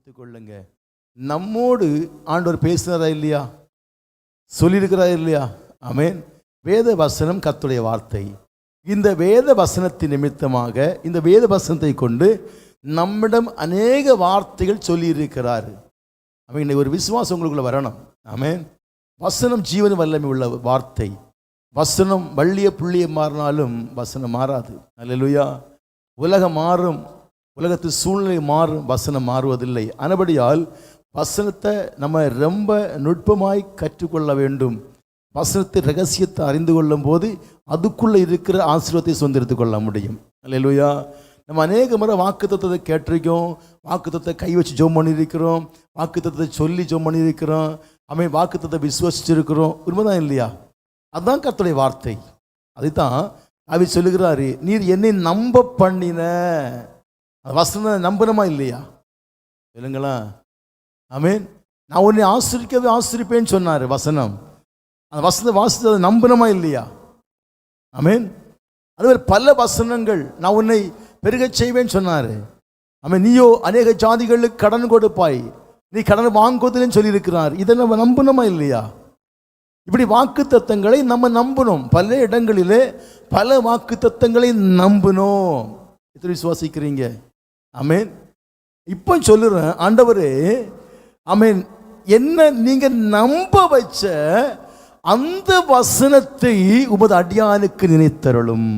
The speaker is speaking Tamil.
எடுத்துக்கொள்ளுங்க. நம்மோடு ஆண்டவர் பேசுகிறதா இல்லையா, சொல்லியிருக்கிறதா இல்லையா? ஆமென். வேத வசனம் கர்த்தருடைய வார்த்தை. இந்த வேத வசனத்தின் நிமித்தமாக இந்த வேத வசனத்தை கொண்டு நம்மிடம் அநேக வார்த்தைகள் சொல்லியிருக்கிறார். ஆமென். இன்னைக்கு ஒரு விசுவாசம் உங்களுக்குள்ள வரணும். ஆமென். வசனம் ஜீவன் வல்லமை உள்ள வார்த்தை. வசனம் வள்ளிய புள்ளிய மாறினாலும் வசனம் மாறாது. அல்லேலூயா. உலகம் மாறும், உலகத்து சூழ்நிலை மாறும், வசனம் மாறுவதில்லை. ஆனபடியால் வசனத்தை நம்ம ரொம்ப நுட்பமாய் கற்றுக்கொள்ள வேண்டும். வசனத்தை ரகசியத்தை அறிந்து கொள்ளும் போது அதுக்குள்ளே இருக்கிற ஆசீர்வாதத்தை சொந்தெடுத்துக் கொள்ள முடியும். அல்லேலூயா. நம்ம அநேக முறை வாக்குத்தத்தத்தை கேட்டிருக்கோம், வாக்குத்தத்தை கை வச்சு ஜெபம் பண்ணியிருக்கிறோம், வாக்குத்தத்தை சொல்லி ஜெபம் பண்ணியிருக்கிறோம், அவன் வாக்குத்தத்தை விசுவாசிச்சிருக்கிறோம். உண்மைதான் இல்லையா? அதுதான் கர்த்தருடைய வார்த்தை. அதைத்தான் அவர் சொல்லுகிறாரு, நீர் என்னை நம்ப பண்ணின. வசனம் நம்பணுமா இல்லையா? சொல்லுங்களா? ஆமென். நான் உன்னை ஆசிரிக்கவே ஆசிரிப்பேன்னு சொன்னார் வசனம். அந்த வசனத்தை வாசித்ததை நம்பணுமா இல்லையா? ஆமென். அதுவரை பல வசனங்கள், நான் உன்னை பெருகச் செய்வேன்னு சொன்னார். ஆமென். நீயோ அநேக ஜாதிகளுக்கு கடன் கொடுப்பாய், நீ கடன் வாங்குவதில்லைன்னு சொல்லியிருக்கிறார். இதை நம்ம நம்பணுமா இல்லையா? இப்படி வாக்கு தத்தங்களை நம்ம நம்பணும். பல இடங்களிலே பல வாக்கு தத்தங்களை நம்பணும். எத்தனை விசுவாசிக்கிறீங்க? ஆமென். இப்போ சொல்லுறேன், ஆண்டவரே ஆமென், என்ன நீங்க நம்ப வச்ச அந்த வசனத்தை உமது அடியானுக்கு நினைத்தருளும்.